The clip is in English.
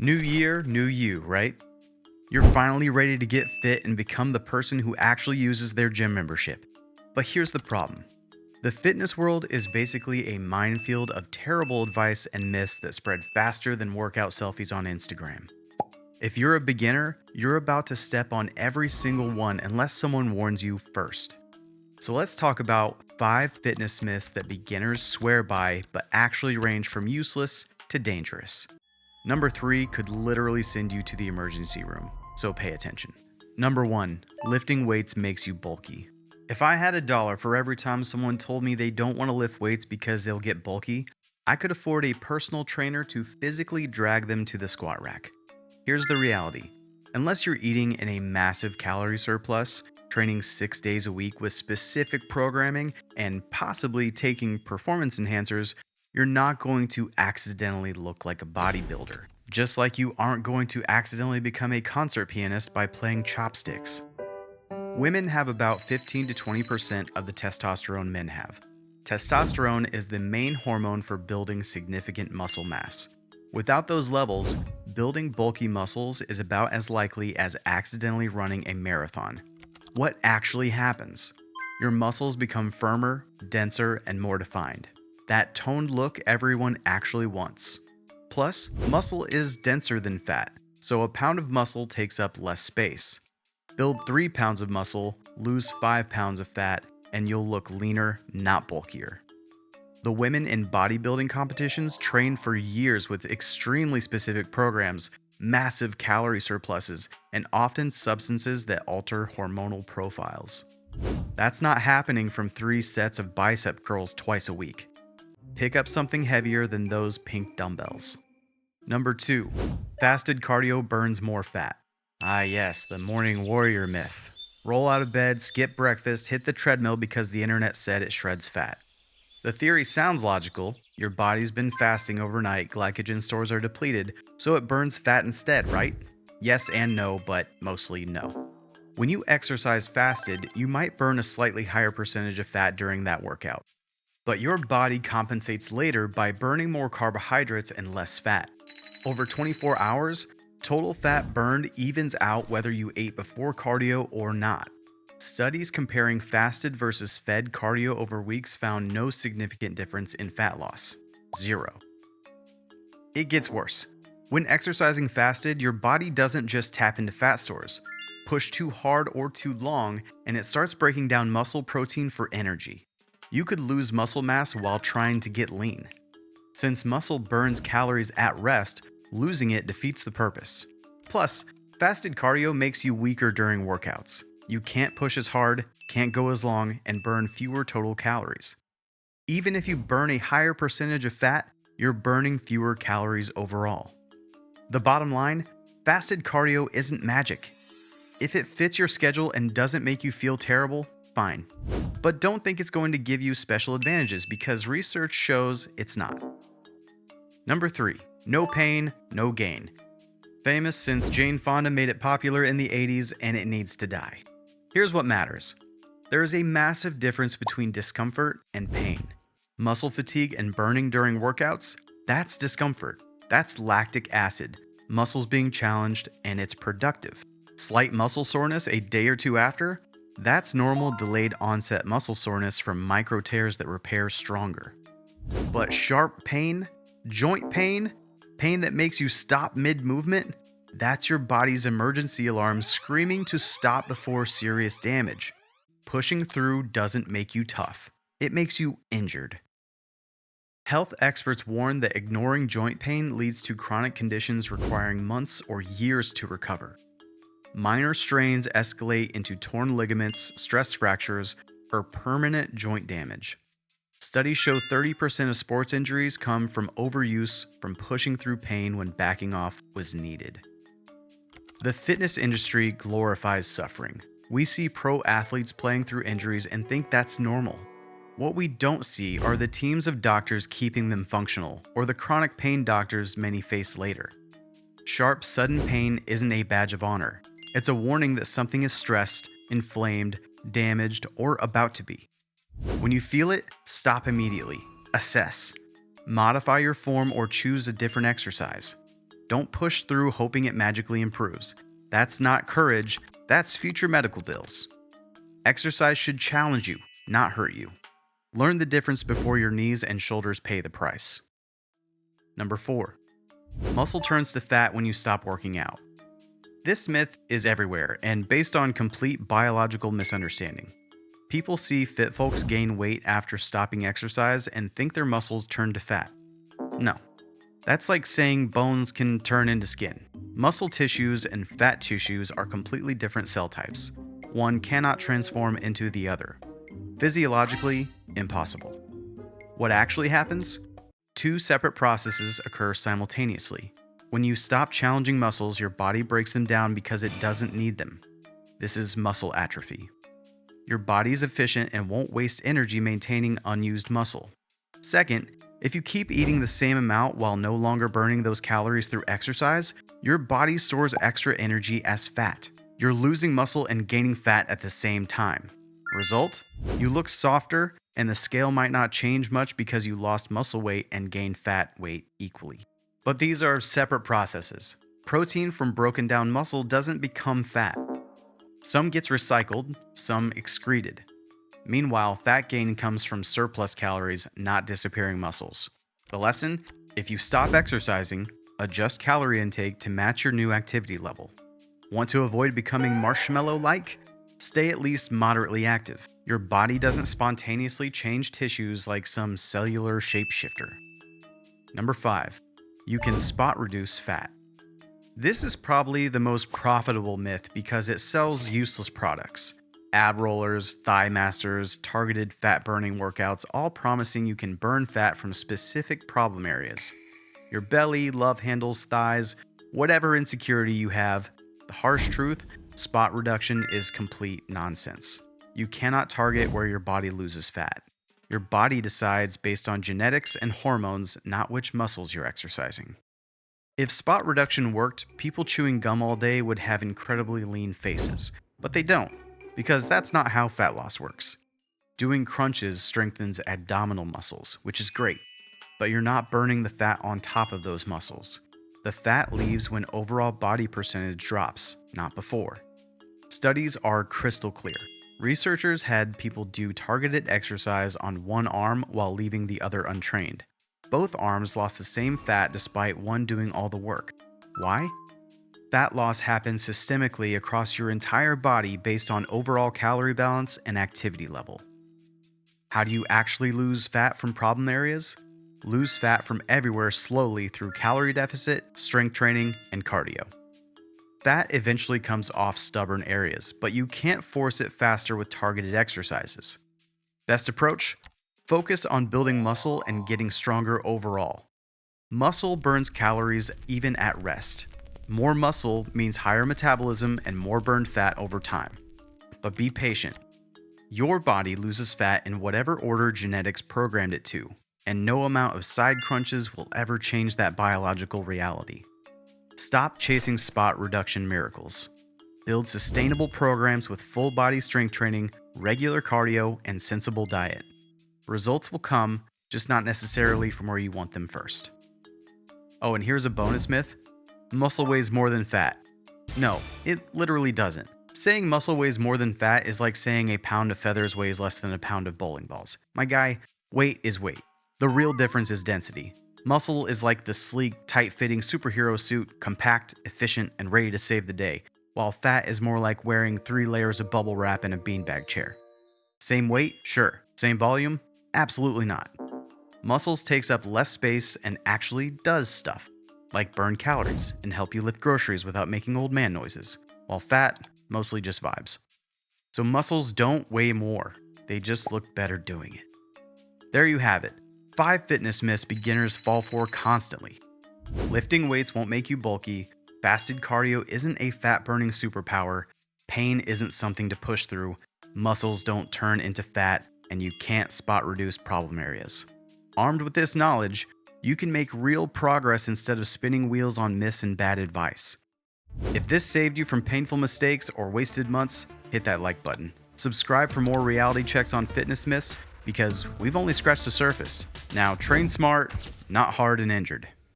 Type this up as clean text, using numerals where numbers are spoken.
New year, new you, right? You're finally ready to get fit and become the person who actually uses their gym membership. But here's the problem. The fitness world is basically a minefield of terrible advice and myths that spread faster than workout selfies on Instagram. If you're a beginner, you're about to step on every single one unless someone warns you first. So let's talk about 5 fitness myths that beginners swear by but actually range from useless to dangerous. Number 3 could literally send you to the emergency room, so pay attention. Number 1, lifting weights makes you bulky. If I had $1 for every time someone told me they don't want to lift weights because they'll get bulky, I could afford a personal trainer to physically drag them to the squat rack. Here's the reality. Unless you're eating in a massive calorie surplus, training 6 days a week with specific programming, and possibly taking performance enhancers, you're not going to accidentally look like a bodybuilder. Just like you aren't going to accidentally become a concert pianist by playing chopsticks. Women have about 15 to 20% of the testosterone men have. Testosterone is the main hormone for building significant muscle mass. Without those levels, building bulky muscles is about as likely as accidentally running a marathon. What actually happens? Your muscles become firmer, denser, and more defined. That toned look everyone actually wants. Plus, muscle is denser than fat, so a pound of muscle takes up less space. Build 3 pounds of muscle, lose 5 pounds of fat, and you'll look leaner, not bulkier. The women in bodybuilding competitions train for years with extremely specific programs, massive calorie surpluses, and often substances that alter hormonal profiles. That's not happening from 3 sets of bicep curls twice a week. Pick up something heavier than those pink dumbbells. Number 2, fasted cardio burns more fat. Ah yes, the morning warrior myth. Roll out of bed, skip breakfast, hit the treadmill because the internet said it shreds fat. The theory sounds logical. Your body's been fasting overnight, glycogen stores are depleted, so it burns fat instead, right? Yes and no, but mostly no. When you exercise fasted, you might burn a slightly higher percentage of fat during that workout. But your body compensates later by burning more carbohydrates and less fat. Over 24 hours, total fat burned evens out whether you ate before cardio or not. Studies comparing fasted versus fed cardio over weeks found no significant difference in fat loss. 0. It gets worse. When exercising fasted, your body doesn't just tap into fat stores. Push too hard or too long, and it starts breaking down muscle protein for energy. You could lose muscle mass while trying to get lean. Since muscle burns calories at rest, losing it defeats the purpose. Plus, fasted cardio makes you weaker during workouts. You can't push as hard, can't go as long, and burn fewer total calories. Even if you burn a higher percentage of fat, you're burning fewer calories overall. The bottom line, fasted cardio isn't magic. If it fits your schedule and doesn't make you feel terrible, fine. But don't think it's going to give you special advantages because research shows it's not. Number 3, no pain, no gain. Famous since Jane Fonda made it popular in the 80s and it needs to die. Here's what matters. There is a massive difference between discomfort and pain. Muscle fatigue and burning during workouts, that's discomfort. That's lactic acid, muscles being challenged, and it's productive. Slight muscle soreness a day or 2 after, that's normal delayed onset muscle soreness from micro tears that repair stronger. But sharp pain, joint pain, pain that makes you stop mid-movement, that's your body's emergency alarm screaming to stop before serious damage. Pushing through doesn't make you tough. It makes you injured. Health experts warn that ignoring joint pain leads to chronic conditions requiring months or years to recover. Minor strains escalate into torn ligaments, stress fractures, or permanent joint damage. Studies show 30% of sports injuries come from overuse from pushing through pain when backing off was needed. The fitness industry glorifies suffering. We see pro athletes playing through injuries and think that's normal. What we don't see are the teams of doctors keeping them functional, or the chronic pain doctors many face later. Sharp, sudden pain isn't a badge of honor. It's a warning that something is stressed, inflamed, damaged, or about to be. When you feel it, stop immediately. Assess. Modify your form or choose a different exercise. Don't push through hoping it magically improves. That's not courage, that's future medical bills. Exercise should challenge you, not hurt you. Learn the difference before your knees and shoulders pay the price. Number 4. Muscle turns to fat when you stop working out. This myth is everywhere and based on complete biological misunderstanding. People see fit folks gain weight after stopping exercise and think their muscles turn to fat. No. That's like saying bones can turn into skin. Muscle tissues and fat tissues are completely different cell types. One cannot transform into the other. Physiologically, impossible. What actually happens? 2 separate processes occur simultaneously. When you stop challenging muscles, your body breaks them down because it doesn't need them. This is muscle atrophy. Your body is efficient and won't waste energy maintaining unused muscle. Second, if you keep eating the same amount while no longer burning those calories through exercise, your body stores extra energy as fat. You're losing muscle and gaining fat at the same time. Result? You look softer, and the scale might not change much because you lost muscle weight and gained fat weight equally. But these are separate processes. Protein from broken down muscle doesn't become fat. Some gets recycled, some excreted. Meanwhile, fat gain comes from surplus calories, not disappearing muscles. The lesson? If you stop exercising, adjust calorie intake to match your new activity level. Want to avoid becoming marshmallow-like? Stay at least moderately active. Your body doesn't spontaneously change tissues like some cellular shapeshifter. Number 5. You can spot reduce fat. This is probably the most profitable myth because it sells useless products. Ab rollers, thigh masters, targeted fat burning workouts, all promising you can burn fat from specific problem areas. Your belly, love handles, thighs, whatever insecurity you have. The harsh truth, spot reduction is complete nonsense. You cannot target where your body loses fat. Your body decides based on genetics and hormones, not which muscles you're exercising. If spot reduction worked, people chewing gum all day would have incredibly lean faces. But they don't, because that's not how fat loss works. Doing crunches strengthens abdominal muscles, which is great, but you're not burning the fat on top of those muscles. The fat leaves when overall body percentage drops, not before. Studies are crystal clear. Researchers had people do targeted exercise on one arm while leaving the other untrained. Both arms lost the same fat despite one doing all the work. Why? Fat loss happens systemically across your entire body based on overall calorie balance and activity level. How do you actually lose fat from problem areas? Lose fat from everywhere slowly through calorie deficit, strength training, and cardio. Fat eventually comes off stubborn areas, but you can't force it faster with targeted exercises. Best approach? Focus on building muscle and getting stronger overall. Muscle burns calories even at rest. More muscle means higher metabolism and more burned fat over time. But be patient. Your body loses fat in whatever order genetics programmed it to, and no amount of side crunches will ever change that biological reality. Stop chasing spot reduction miracles. Build sustainable programs with full body strength training, regular cardio, and sensible diet. Results will come, just not necessarily from where you want them first. Oh, and here's a bonus myth. Muscle weighs more than fat. No, it literally doesn't. Saying muscle weighs more than fat is like saying a pound of feathers weighs less than a pound of bowling balls. My guy, weight is weight. The real difference is density. Muscle is like the sleek, tight-fitting superhero suit, compact, efficient, and ready to save the day, while fat is more like wearing 3 layers of bubble wrap in a beanbag chair. Same weight? Sure. Same volume? Absolutely not. Muscles takes up less space and actually does stuff, like burn calories and help you lift groceries without making old man noises, while fat, mostly just vibes. So muscles don't weigh more, they just look better doing it. There you have it. 5 fitness myths beginners fall for constantly. Lifting weights won't make you bulky, fasted cardio isn't a fat-burning superpower, pain isn't something to push through, muscles don't turn into fat, and you can't spot reduce problem areas. Armed with this knowledge, you can make real progress instead of spinning wheels on myths and bad advice. If this saved you from painful mistakes or wasted months, hit that like button. Subscribe for more reality checks on fitness myths, because we've only scratched the surface. Now train smart, not hard and injured.